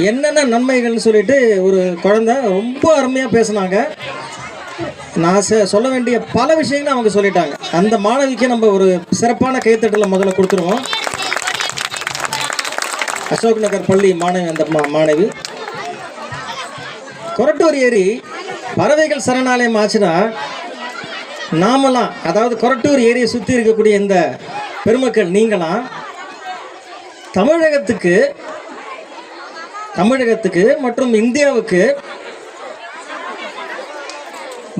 என்னென்ன நன்மைகள்னு சொல்லிட்டு ஒரு குழந்தை ரொம்ப அருமையாக பேசுனாங்க. நான் சொல்ல வேண்டிய பல விஷயங்கள் அவங்க சொல்லிட்டாங்க. அந்த மாணவிக்கு நம்ம ஒரு சிறப்பான கைத்தட்டலை முதல்ல கொடுத்துருவோம். அசோக் நகர் பள்ளி மாணவி, அந்த மாணவி. கொரட்டூர் ஏரி பறவைகள் சரணாலயம் ஆச்சுன்னா நாமெல்லாம், அதாவது கொரட்டூர் ஏரியை சுற்றி இருக்கக்கூடிய இந்த பெருமக்கள் நீங்களாம் தமிழகத்துக்கு மற்றும் இந்தியாவுக்கு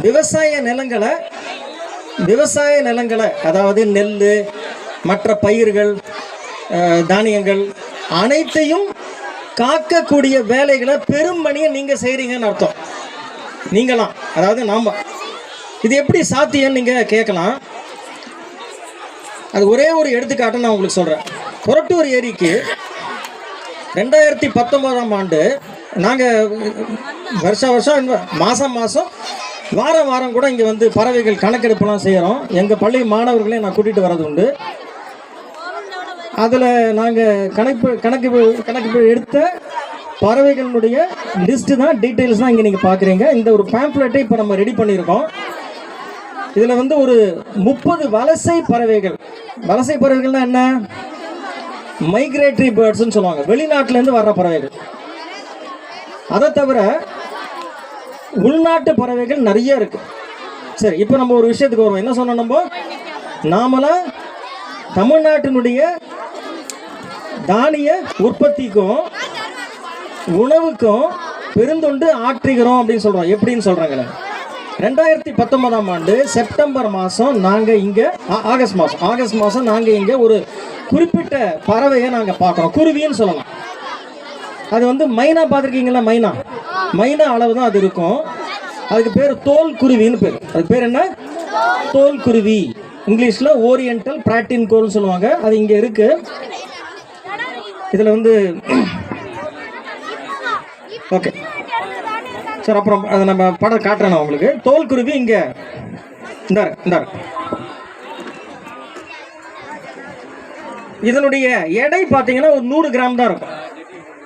விவசாய நிலங்களை அதாவது நெல், மற்ற பயிர்கள், தானியங்கள் அனைத்தையும் காக்கக்கூடிய வேலைகளை பெரும்பணியை நீங்கள் செய்கிறீங்கன்னு அர்த்தம். நீங்களாம், அதாவது நாம். இது எப்படி சாத்தியம்னு நீங்கள் கேட்கலாம். அது ஒரே ஒரு எடுத்துக்காட்டு நான் உங்களுக்கு சொல்கிறேன். கொரட்டூர் ஏரிக்கு 2019ஆம் ஆண்டு நாங்கள் வருஷம் மாதம் வாரம் கூட இங்கே வந்து பறவைகள் கணக்கெடுப்புலாம் செய்கிறோம். எங்கள் பள்ளி மாணவர்களையும் நான் கூட்டிகிட்டு வர்றது உண்டு. அதில் நாங்கள் கணக்கு எடுத்த பறவைகளுடைய லிஸ்ட்டு தான், டீட்டெயில்ஸ் தான் இங்கே நீங்கள் பார்க்குறீங்க. இந்த ஒரு பேம்ப்ளெட்டை இப்போ நம்ம ரெடி பண்ணியிருக்கோம். இதில் வந்து ஒரு 30 வலசை பறவைகள்னா என்ன? மைக்ரேட்டரி பேர்ட்ஸ்ன்னு சொல்லுவாங்க, வெளிநாட்டிலேருந்து வர்ற பறவைகள். அதை தவிர உள்நாட்டு பறவைகள் நிறைய இருக்கு. சரி, இப்போ நம்ம ஒரு விஷயத்துக்கு வருவோம். என்ன சொன்னோம்? நாமெல்லாம் தமிழ்நாட்டினுடைய தானிய உற்பத்திக்கும் உணவுக்கும் பெருந்தொண்டு ஆற்றுகிறோம் அப்படின்னு சொல்றோம். எப்படின்னு சொல்றாங்க. 2019ஆம் ஆண்டு செப்டம்பர் மாதம் நாங்கள் இங்கே, ஆகஸ்ட் மாதம் நாங்கள் இங்கே ஒரு குறிப்பிட்ட பறவையை நாங்கள் பார்க்குறோம். குருவின்னு சொல்லலாம். அது வந்து மைனா பார்த்துருக்கீங்களா? மைனா அளவு தான் அது இருக்கும். அதுக்கு பேர் தோல் குருவின்னு பேர். அதுக்கு பேர் என்ன? தோல் குருவி. இங்கிலீஷில் ஓரியன்டல் பிராட்டின் கோல்னு சொல்லுவாங்க. அது இங்கே இருக்கு. இதில் வந்து ஓகே சார், அப்புறம் அதை நம்ம படம் காட்டுறேன் உங்களுக்கு. தோல் குருவி இங்கே இந்தாரு. இதனுடைய எடை பார்த்தீங்கன்னா ஒரு 100 கிராம் தான் இருக்கும்.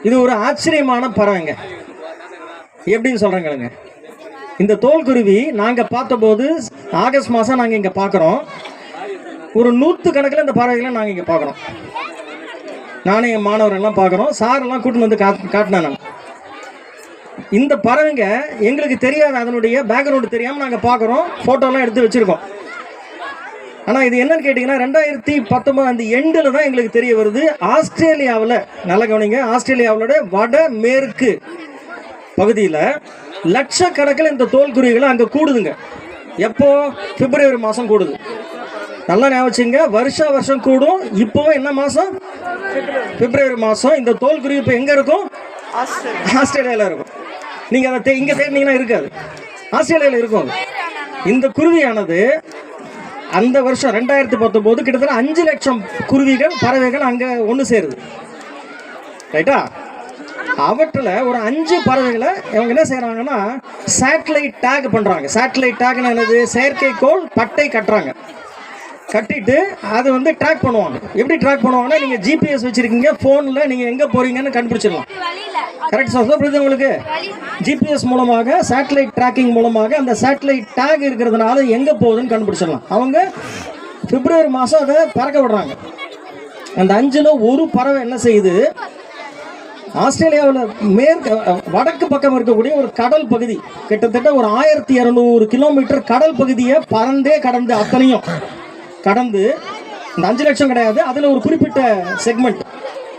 இது ஒரு ஆச்சரியமான பறவைங்க. எப்படின்னு சொல்கிறேங்க. இந்த தோல் குருவி நாங்கள் பார்த்தபோது ஆகஸ்ட் மாதம் நாங்கள் இங்கே பார்க்குறோம். ஒரு 100 கணக்கில் இந்த பறவைகளை நாங்கள் இங்கே பார்க்குறோம். நானே என் மாணவர்கள்லாம் பார்க்குறோம். சாரெல்லாம் கூட்டின்னு வந்து காட்டினேன் நான். இந்த பறவைங்க எங்களுக்கு தெரியாது, அதனுடைய பேக்ரவுண்டு தெரியாமல் நாங்கள் பார்க்குறோம். ஃபோட்டோலாம் எடுத்து வச்சுருக்கோம். ஆனால் இது என்னன்னு கேட்டிங்கன்னா 2019 அந்த எண்டில் தான் எங்களுக்கு தெரிய வருது. ஆஸ்திரேலியாவில், நல்ல கவனிங்க, ஆஸ்திரேலியாவோட வட மேற்கு பகுதியில் லட்சக்கணக்கில் இந்த தோல்குருவிகளை அங்கே கூடுதுங்க. எப்போ? பிப்ரவரி மாதம் கூடுது. நல்லா ஞாபகம், வருஷம் கூடும். இப்போ என்ன மாதம்? பிப்ரவரி மாதம். இந்த தோல்குருவி இப்போ எங்கே இருக்கும்? ஆஸ்திரேலியாவில் இருக்கும். நீங்கள் அதை இங்கே தேடினீங்கன்னா இருக்காது, ஆஸ்திரேலியாவில் இருக்கும். இந்த குருவியானது அந்த வருஷம் 2019 கிட்டத்தட்ட 5 லட்சம் குருவிகள், பறவைகள் அங்கே ஒன்று சேருது. ரைட்டா? அவற்றில் ஒரு 5 பறவைகளை இவங்க என்ன செய்கிறாங்கன்னா சேட்டலைட் டேக் பண்ணுறாங்க. சேட்டலைட் டேக்னு என்னது? செயற்கைக்கோள் பட்டை கட்டிட்டு அதை வந்து ட்ராக் பண்ணுவாங்க. எப்படி ட்ராக் பண்ணுவாங்கன்னா, நீங்கள் ஜிபிஎஸ் வச்சுருக்கீங்க ஃபோனில், நீங்கள் எங்கே போகிறீங்கன்னு கண்டுபிடிச்சிடலாம். கரெக்ட் சார், புரியுது உங்களுக்கு? ஜிபிஎஸ் மூலமாக, சேட்டலைட் ட்ராக்கிங் மூலமாக அந்த சேட்டலைட் டேக் இருக்கிறதுனால எங்கே போகுதுன்னு கண்டுபிடிச்சிடலாம். அவங்க பிப்ரவரி மாதம் அதை பறக்க விடுறாங்க. அந்த 5ல் ஒரு பறவை என்ன செய்யுது? ஆஸ்திரேலியாவில் வடக்கு பக்கம் இருக்கக்கூடிய ஒரு கடல் பகுதி, கிட்டத்தட்ட ஒரு 1200 கிலோமீட்டர் கடல் பகுதியை கடந்து அத்தனையும் கடந்து, இந்த 5 லட்சம் கிடையாது, அதில் ஒரு குறிப்பிட்ட செக்மெண்ட்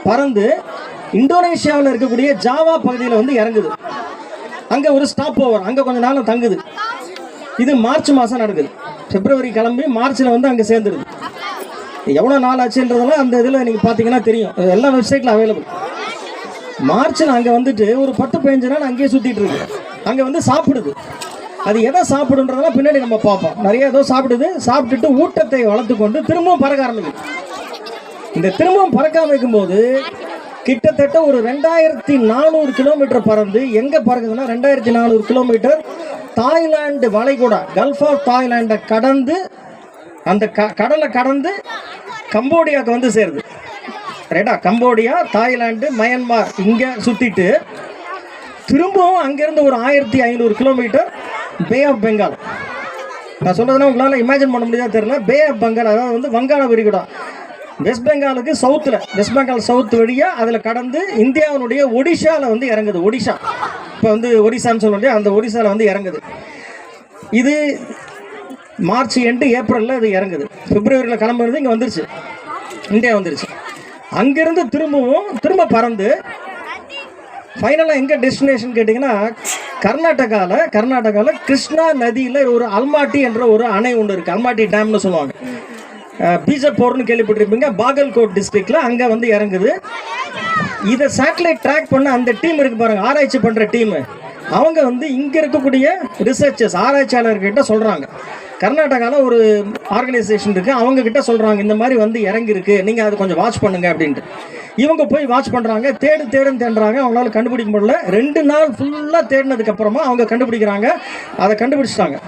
பறந்து இந்தோனேஷியாவில் இருக்கக்கூடிய ஜாவா பகுதியில் வந்து இறங்குது. அங்கே ஒரு ஸ்டாப் ஓவர், அங்கே கொஞ்ச நாள் தங்குது. இது மார்ச் மாதம் நடக்குது. பிப்ரவரி கிளம்பி மார்ச்சில் வந்து அங்கே சேர்ந்துருது. எவ்வளோ நாள் ஆச்சுன்றதெல்லாம் அந்த இதில் நீங்கள் பார்த்தீங்கன்னா தெரியும், எல்லா வெப்சைட்டில் அவைலபிள். மார்ச்சில் அங்கே வந்துட்டு ஒரு 10-15 நாள் அங்கேயே சுற்றிட்டு இருக்கு. அங்கே வந்து சாப்பிடுது. அது எதை சாப்பிடுன்றதெல்லாம் பின்னாடி நம்ம பார்ப்போம். நிறைய ஏதோ சாப்பிட்டுட்டு ஊட்டத்தை வளர்த்து கொண்டு திரும்பவும் பறக்க ஆரம்பிக்குது. இந்த திரும்பவும் பறக்க ஆரம்பிக்கும்போது கிட்டத்தட்ட ஒரு 2400 கிலோமீட்டர் பறந்து எங்கே பறக்குதுன்னா 2400 கிலோமீட்டர் தாய்லாந்து வளைகுடா, கல்ஃப் ஆஃப் தாய்லாண்டை கடந்து, அந்த கடலை கடந்து கம்போடியாவுக்கு வந்து சேருது. ரைட்டா, கம்போடியா, தாய்லாந்து, மயன்மார் இங்கே சுற்றிட்டு திரும்பவும் அங்கேருந்து ஒரு 1500 கிலோமீட்டர் பே ஆஃப் பெங்கால். நான் சொல்கிறதுனா உங்களால் இமேஜின் பண்ண முடியாத தெரியல. பே ஆஃப் பெங்கால், அதாவது வந்து வங்காள விரிகுடா, வெஸ்ட் பெங்காலுக்கு சவுத்தில், வெஸ்ட் பெங்கால் சவுத் வழியாக அதில் கடந்து இந்தியாவினுடைய ஒடிஷாவில் வந்து இறங்குது. ஒடிஷா, இப்போ வந்து ஒடிசான்னு சொல்ல அந்த ஒடிசாவில் வந்து இறங்குது. இது மார்ச் எண்டு ஏப்ரலில் இது இறங்குது. பிப்ரவரியில் கிளம்புறது இங்கே வந்துருச்சு, இந்தியா வந்துருச்சு. அங்கேருந்து திரும்ப பறந்து ஃபைனலாக எங்கே டெஸ்டினேஷன் கேட்டிங்கன்னா கர்நாடகாவில் கிருஷ்ணா நதியில் ஒரு அல்மாட்டி என்ற ஒரு அணை ஒன்று இருக்குது. அல்மாட்டி டேம்னு சொல்லுவாங்க. பீஜப்பூர்னு கேள்விப்பட்டிருப்பீங்க, பாகல்கோட் டிஸ்ட்ரிக்டில் அங்கே வந்து இறங்குது. இதை சேட்டலைட் ட்ராக் பண்ண அந்த டீம் இருக்குது பாருங்கள், ஆராய்ச்சி பண்ணுற டீமு, அவங்க வந்து இங்கே இருக்கக்கூடிய ரிசர்ச்சர்ஸ் ஆராய்ச்சியாளர்கிட்ட சொல்கிறாங்க, கர்நாடகாவில் ஒரு ஆர்கனைசேஷன் இருக்குது, அவங்கக்கிட்ட சொல்கிறாங்க இந்த மாதிரி வந்து இறங்கிருக்கு, நீங்கள் அதை கொஞ்சம் வாட்ச் பண்ணுங்க அப்படின்ட்டு. இவங்க போய் வாட்ச் பண்ணுறாங்க, தேடுறாங்க, அவங்களால கண்டுபிடிக்க முடியல. 2 நாள் ஃபுல்லாக தேடினதுக்கப்புறமா அவங்க கண்டுபிடிக்கிறாங்க, அதை கண்டுபிடிச்சிட்டாங்க.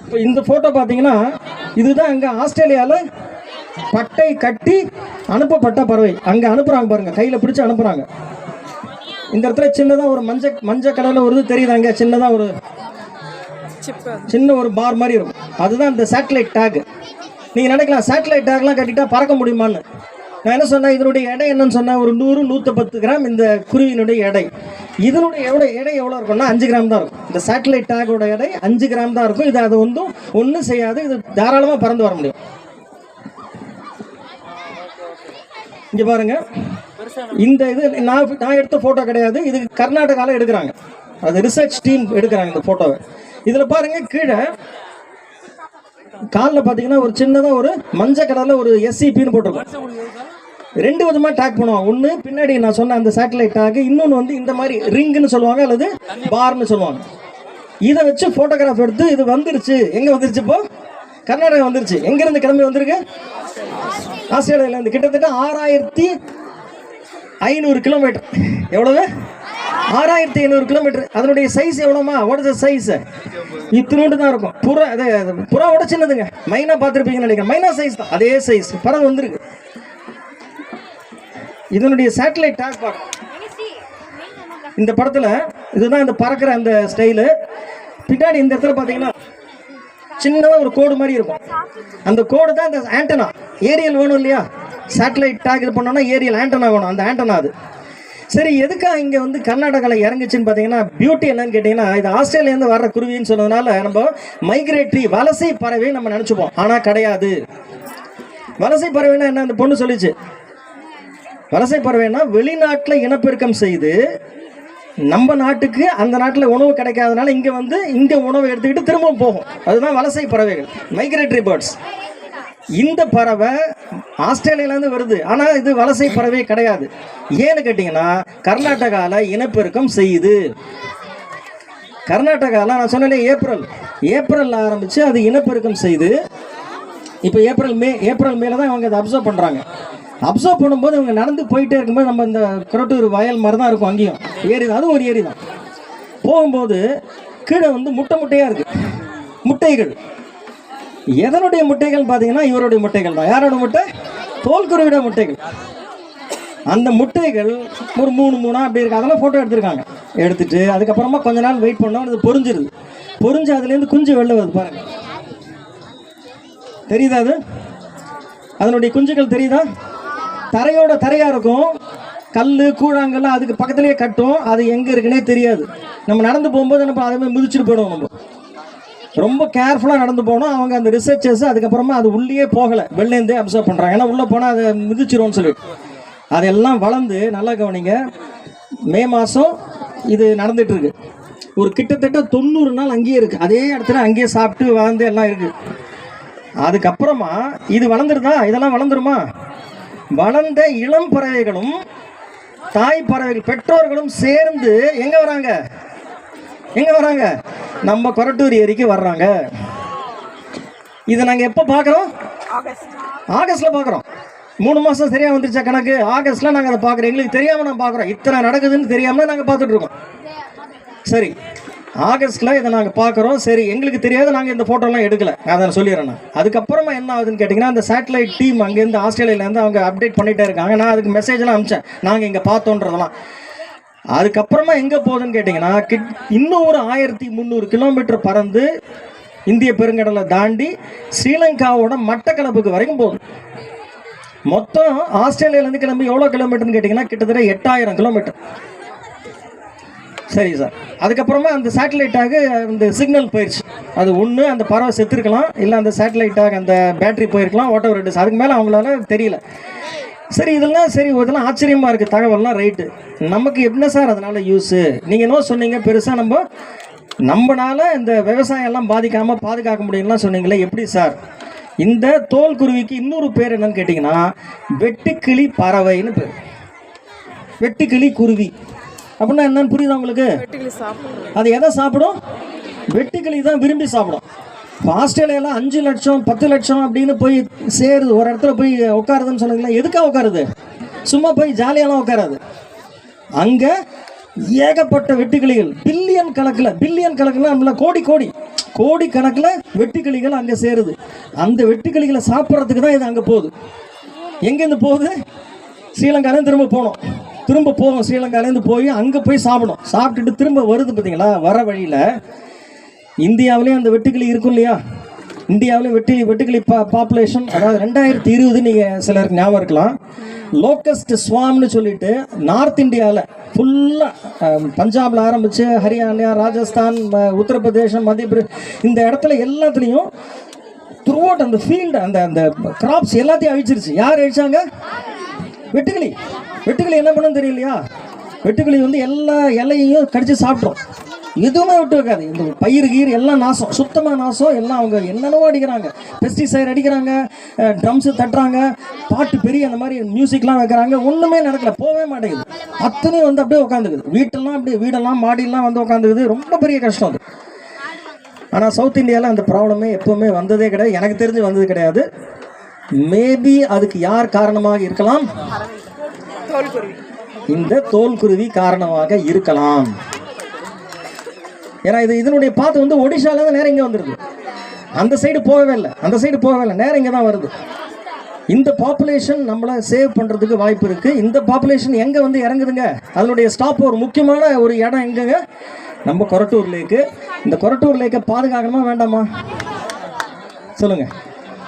இப்போ இந்த ஃபோட்டோ பார்த்தீங்கன்னா இதுதான் அங்கே ஆஸ்திரேலியாவில் பட்டை கட்டி அனுப்பப்பட்ட பறவை. அங்கே அனுப்புகிறாங்க பாருங்கள், கையில் பிடிச்சி அனுப்புகிறாங்க. இந்த இடத்துல சின்னதாக ஒரு மஞ்சள் கலரில் ஒரு இது தெரியுது, அங்கே சின்னதாக ஒரு சின்ன ஒரு பார் மாதிரி இருக்கும், அதுதான் இந்த சேட்டலைட் டேக். நீங்கள் நினைக்கலாம் சேட்டலைட் டேக்லாம் கட்டிட்டா பறக்க முடியுமான்னு. நான் என்ன சொன்னேன், இதனுடைய எடை என்னன்னு சொன்னேன், ஒரு 100-110 கிராம் இந்த குருவியினுடைய எடை. இதனுடைய எடை எவ்வளோ இருக்கும்னா 5 கிராம் தான் இருக்கும். இந்த சேட்டலைட் டேக்கோட எடை 5 கிராம் தான் இருக்கும். இது அது ஒன்றும் செய்யாது, இது தாராளமாக பறந்து வர முடியும். இங்கே பாருங்க, இந்த இது நான் எடுத்த ஃபோட்டோ கிடையாது, இது கர்நாடகாவில் எடுக்கிறாங்க, அது ரிசர்ச் டீம் எடுக்கிறாங்க இந்த ஃபோட்டோவை. இதில் பாருங்க, கீழே காலில் பார்த்தீங்கன்னா ஒரு சின்னதாக ஒரு மஞ்சள் கலரில் ஒரு SCPன்னு போட்டிருக்கோம். 2 விதமாக டேக் பண்ணுவாங்க. ஒன்று பின்னாடி நான் சொன்ன அந்த சேட்டலைட் டேக், இன்னொன்று வந்து இந்த மாதிரி ரிங்குன்னு சொல்லுவாங்க அல்லது பார்னு சொல்லுவாங்க. இதை வச்சு ஃபோட்டோகிராஃப் எடுத்து இது வந்துருச்சு. எங்கே வந்துருச்சு? இப்போ கர்நாடகா வந்துருச்சு. எங்கேருந்து கிளம்பி வந்திருக்கு? ஆஸ்திரேலியாவிலேருந்து. கிட்டத்தட்ட 6500 கிலோமீட்டர். எவ்வளவு? 6500 கிலோமீட்டர். அதனுடைய சைஸ் எவ்வளோமா? What is the size? இத்தினோண்டு தான் இருக்கும். புறாவோட சின்னதுங்க. மைனா பார்த்துருப்பீங்கன்னு நினைக்கிறேன். மைனா சைஸ் தான், அதே சைஸ் பறந்து வந்திருக்கு. இதனுடைய சேட்டலைட் டேக் பார்க்க இந்த படத்தில் இதுதான் இந்த பறக்கிற அந்த ஸ்டைலு. பின்னாடி இந்த இடத்துல பார்த்தீங்கன்னா சின்னதாக ஒரு கோடு மாதிரி இருக்கும். அந்த கோடு தான் இந்த ஆண்டனா. ஏரியல் வேணும் இல்லையா? சேட்டலைட் டேக் இது பண்ணோன்னா ஏரியல் ஆண்டனா வேணும். அந்த ஆண்டனா அது. சரி, எதுக்காக இங்கே வந்து கர்நாடகாவில் இறங்குச்சுன்னு பார்த்தீங்கன்னா பியூட்டி என்னன்னு கேட்டிங்கன்னா, இது ஆஸ்திரேலியாலேருந்து வர்ற குருவின்னு சொன்னதுனால நம்ம மைக்ரேட்டரி வலசை பறவை நம்ம நினச்சிப்போம். ஆனால் கிடையாது. வலசை பறவைன்னா என்ன? அந்த பொண்ணு சொல்லிச்சு, வலசை பறவைன்னா வெளிநாட்டில் இனப்பெருக்கம் செய்து நம்ம நாட்டுக்கு அந்த நாட்டில் உணவு கிடைக்காதனால இங்கே வந்து இங்கே உணவு எடுத்துக்கிட்டு திரும்ப போகும். அதுதான் வலசை பறவைகள், மைக்ரேட்டரி பேர்ட்ஸ். இந்த பறவை ஆஸ்திரேலியாவிலேருந்து வருது, ஆனால் இது வலசை பறவை கிடையாது. ஏன்னு கேட்டிங்கன்னா கர்நாடகாவில் இனப்பெருக்கம் செய்யுது. கர்நாடகாவில் நான் சொன்னேன் ஏப்ரல் ஆரம்பித்து அது இனப்பெருக்கம் செய்து இப்போ ஏப்ரல் மேல தான் அவங்க அதை அப்சர்வ் பண்ணுறாங்க. அப்சர்வ் பண்ணும்போது இவங்க நடந்து போயிட்டே இருக்கும்போது நம்ம இந்த கொரட்டூர் வயல் மாதிரி தான் இருக்கும், அங்கேயும் ஏரி தான், அதுவும் ஒரு ஏரி தான். போகும்போது கீழே வந்து முட்டையாக இருக்குது முட்டைகள். எதனுடைய முட்டைகள் பார்த்தீங்கன்னா இவருடைய முட்டைகள் தான். யாரோட முட்டை? தோல்குருவியோட முட்டைகள். அந்த முட்டைகள் ஒரு 3 அப்படி இருக்கு. அதெல்லாம் ஃபோட்டோ எடுத்திருக்காங்க. எடுத்துட்டு அதுக்கப்புறமா கொஞ்ச நாள் வெயிட் பண்ணோம், அது பொரிஞ்சிருது. பொரிஞ்சு அதுலேருந்து குஞ்சு வெளில வருது பாருங்க. தெரியுதா? அது அதனுடைய குஞ்சுகள் தெரியுதா? தரையாக இருக்கும், கல் கூழாங்கல் அதுக்கு பக்கத்துலேயே கட்டும். அது எங்கே இருக்குன்னே தெரியாது. நம்ம நடந்து போகும்போது நம்ம அதை மாதிரி மிதிச்சுட்டு போயிடுவோம். நம்ம ரொம்ப கேர்ஃபுல்லாக நடந்து போனோம். அவங்க அந்த ரிசர்ச்சர்ஸ் அதுக்கப்புறமா அது உள்ளே போகலை, வெளிலேருந்தே அப்சர்வ் பண்ணுறாங்க. ஏன்னா உள்ளே போனால் அதை மிதிச்சிருவோன்னு சொல்லிட்டு அதெல்லாம் வளர்ந்து, நல்லா கவனிங்க, மே மாதம் இது நடந்துகிட்ருக்கு. ஒரு கிட்டத்தட்ட 90 நாள் அங்கேயே இருக்குது. அதே இடத்துல அங்கேயே சாப்பிட்டு வளர்ந்து எல்லாம் இருக்குது. அதுக்கப்புறமா இது வளர்ந்துருதா? இதெல்லாம் வளர்ந்துருமா? வளர்ந்த இளம் பறவைகளும் தாய் பறவைகள் பெற்றோர்களும் சேர்ந்து எங்கே வராங்க? நம்ம கொரட்டூர் ஏரிக்கு வர்றாங்க. இதை நாங்கள் எப்போ பார்க்குறோம்? ஆகஸ்ட்டில் பார்க்குறோம். 3 மாதம் சரியாக வந்துருச்சா கணக்கு? ஆகஸ்ட்டில் நாங்கள் அதை பார்க்குறோம். எங்களுக்கு தெரியாமல் நான் பார்க்குறோம். இத்தனை நடக்குதுன்னு தெரியாமல் நாங்கள் பார்த்துட்ருக்கோம். சரி, ஆகஸ்ட்டில் இதை நாங்கள் பார்க்குறோம். சரி, எங்களுக்கு தெரியாது, நாங்கள் இந்த ஃபோட்டோலாம் எடுக்கலை, அதை நான் சொல்லிடுறேன். நான் அதுக்கப்புறமா என்ன ஆகுதுன்னு கேட்டிங்கன்னா, அந்த சேட்டலைட் டீம் அங்கேருந்து ஆஸ்திரேலியாவிலேருந்து அவங்க அப்டேட் பண்ணிகிட்டே இருக்காங்க. நான் அதுக்கு மெசேஜெலாம் அனுப்பிச்சேன், நாங்கள் இங்கே பார்த்தோன்றதெல்லாம். அதுக்கப்புறமா எங்கே போகுதுன்னு கேட்டிங்கன்னா, இன்னும் ஒரு 1300 கிலோமீட்டர் பறந்து இந்திய பெருங்கடலை தாண்டி ஸ்ரீலங்காவோட மட்டக்களப்புக்கு வரைக்கும் போகுது. மொத்தம் ஆஸ்திரேலியாவிலேருந்து கிளம்பி எவ்வளோ கிலோமீட்டர்னு கேட்டிங்கன்னா கிட்டத்தட்ட 8000 கிலோமீட்டர். சரி சார். அதுக்கப்புறமா அந்த சேட்டலைட்டாக அந்த சிக்னல் போயிடுச்சு. அது ஒன்று அந்த பறவை செத்துருக்கலாம், இல்லை அந்த சேட்டலைட்டாக அந்த பேட்டரி போயிருக்கலாம், வாட் எவர் இட் இஸ். அதுக்கு மேலே அவங்களால தெரியல. சரி, இதெல்லாம் ஆச்சரியமாக இருக்குது தகவல்லாம். ரைட்டு, நமக்கு என்ன சார் அதனால் யூஸு? நீங்கள் என்ன சொன்னீங்க பெருசாக நம்மனால இந்த விவசாயம்லாம் பாதிக்காமல் பாதுகாக்க முடியும்லாம் சொன்னீங்களே, எப்படி சார்? இந்த தோல் குருவிக்கு இன்னொரு பேர் என்னன்னு கேட்டிங்கன்னா வெட்டுக்கிளி பறவைன்னு பேர். வெட்டுக்கிளி குருவி அப்படின்னா என்னன்னு புரியுதா உங்களுக்கு? அது எதை சாப்பிடும்? வெட்டுக்கிளி தான் விரும்பி சாப்பிடும். இப்போ ஆஸ்திரேலியாவில் 5 லட்சம் 10 லட்சம் அப்படின்னு போய் சேருது, ஒரு இடத்துல போய் உட்காருதுன்னு சொன்னீங்களா, எதுக்காக உட்காருது? சும்மா போய் ஜாலியெல்லாம் உட்காராது. அங்கே ஏகப்பட்ட வெட்டுக்கிளிகள், பில்லியன் கணக்கில் நம்மள கோடி கணக்கில் வெட்டுக்கிளிகள் அங்கே சேருது. அந்த வெட்டுக்கிளிகளை சாப்பிட்றதுக்கு தான் இது அங்கே போகுது. எங்கேருந்து போகுது? ஸ்ரீலங்காலேருந்து திரும்ப போகும். ஸ்ரீலங்காலேருந்து போய் அங்கே போய் சாப்பிட்டுட்டு திரும்ப வருது. பார்த்தீங்களா? வர வழியில் இந்தியாவிலேயும் அந்த வெட்டுக்கிளி இருக்கும் இல்லையா? இந்தியாவிலேயும் வெட்டுக்கிளி பாப்புலேஷன், அதாவது 2020 நீங்கள் சிலருக்கு ஞாபகம் இருக்கலாம், லோக்கஸ்ட் ஸ்வாம்னு சொல்லிட்டு நார்த் இந்தியாவில் ஃபுல்லாக பஞ்சாபில் ஆரம்பித்து ஹரியானா, ராஜஸ்தான், உத்தரப்பிரதேசம், மத்திய பிரதேஷ், இந்த இடத்துல எல்லாத்துலேயும் த்ரூ அவுட் அந்த ஃபீல்டு அந்த கிராப்ஸ் எல்லாத்தையும் அழிச்சிருச்சு. யார் அழிச்சாங்க? வெட்டுக்கிளி. என்ன பண்ணுன்னு தெரியலையா? வெட்டுக்கிளி எல்லா இலையையும் கடிச்சு சாப்பிட்றோம், எதுவுமே விட்டு வைக்காது. இந்த பயிர் எல்லாம் நாசம், சுத்தமாக நாசம். எல்லாம் அவங்க என்னென்னவோ அடிக்கிறாங்க, பெஸ்டிசைட் அடிக்கிறாங்க, ட்ரம்ஸு தட்டுறாங்க, பாட்டு பெரிய அந்த மாதிரி மியூசிக்லாம் வைக்கிறாங்க. ஒன்றுமே நடக்கல, போகவே மாட்டேங்குது. அத்தனையும் அப்படியே உட்காந்துக்குது. வீடெல்லாம் மாடியெல்லாம் உட்காந்துக்குது. ரொம்ப பெரிய கஷ்டம் அது. ஆனால் சவுத் இந்தியாவில் அந்த ப்ராப்ளமே எப்போவுமே வந்ததே கிடையாது, எனக்கு தெரிஞ்சு வந்தது கிடையாது. மேபி அதுக்கு யார் காரணமாக இருக்கலாம்? இந்த தோல் குருவி காரணமாக இருக்கலாம். ஏன்னா இதனுடைய பாத்து ஒடிஷால தான் நேரம் இங்கே வந்துடுது. அந்த சைடு போகவே இல்லை, நேரம் இங்கே தான் வருது. இந்த பாப்புலேஷன் நம்மளை சேவ் பண்ணுறதுக்கு வாய்ப்பு இருக்குது. இந்த பாப்புலேஷன் எங்கே இறங்குதுங்க? அதனுடைய ஸ்டாப் ஒரு முக்கியமான ஒரு இடம் எங்கங்க? நம்ம கொரட்டூர் லேக்கு. இந்த கொரட்டூர் லேக்கை பாதுகாக்கணுமா வேண்டாமா? சொல்லுங்கள்.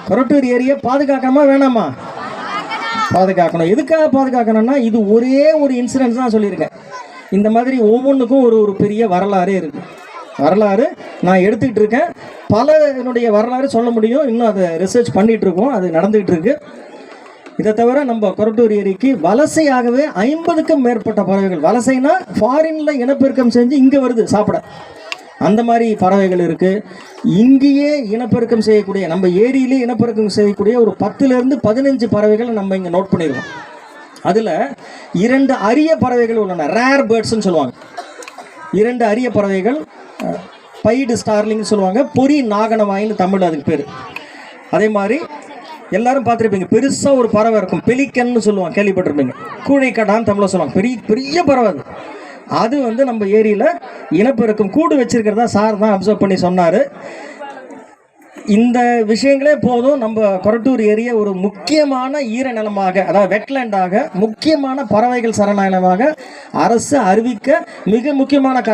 கொரட்டூர் ஏரியா பாதுகாக்கணுமா வேணாமா? பாதுகாக்கணும். எதுக்காக பாதுகாக்கணும்னா, இது ஒரே ஒரு இன்சிடென்ட்ஸ் தான் சொல்லியிருக்கேன். இந்த மாதிரி ஒவ்வொன்றுக்கும் ஒரு பெரிய வரலாறே இருக்குது. வரலாறு நான் எடுத்துக்கிட்டு இருக்கேன். பல என்னுடைய வரலாறு சொல்ல முடியும். இன்னும் அதை ரிசர்ச் பண்ணிகிட்டு இருக்கோம், அது நடந்துகிட்டு இருக்கு. இதை தவிர நம்ம கொரட்டூர் ஏரிக்கு வலசையாகவே 50க்கும் மேற்பட்ட பறவைகள், வலசைனா ஃபாரினில் இனப்பெருக்கம் செஞ்சு இங்கே வருது சாப்பிட, அந்த மாதிரி பறவைகள் இருக்குது. இங்கேயே இனப்பெருக்கம் செய்யக்கூடிய, நம்ம ஏரியிலே இனப்பெருக்கம் செய்யக்கூடிய ஒரு 10லேருந்து 15 பறவைகளை நம்ம இங்கே நோட் பண்ணிடுவோம். அதில் 2 அரிய பறவைகள் உள்ளன, ரேர் பேர்ட்ஸ்ன்னு சொல்லுவாங்க. 2 அரிய பறவைகள், பைடு ஸ்டார்லிங்னு சொல்லுவாங்க, பொறி நாகனவாயின்னு தமிழ் அதுக்கு பேர். அதே மாதிரி எல்லாரும் பார்த்துருப்பீங்க, பெருசாக ஒரு பறவை இருக்கும், பெலிக்கன்னு சொல்லுவாங்க, கேள்விப்பட்டிருப்பீங்க. கூழைக்கடான்னு தமிழில் சொல்லுவாங்க. பெரிய பறவை அது நம்ம ஏரியில் இனப்பெருக்கம் கூடு வச்சிருக்கிறதா சார் தான் அப்சர்வ் பண்ணி சொன்னார். இந்த விஷயங்களே போதும் நம்ம கொரட்டூர் ஏரியா ஒரு முக்கியமான ஈரநிலமாக, அதாவது வெட்லேண்டாக, முக்கியமான பறவைகள் சரணாலயமாக அரசு அறிவிக்க மிக முக்கியமான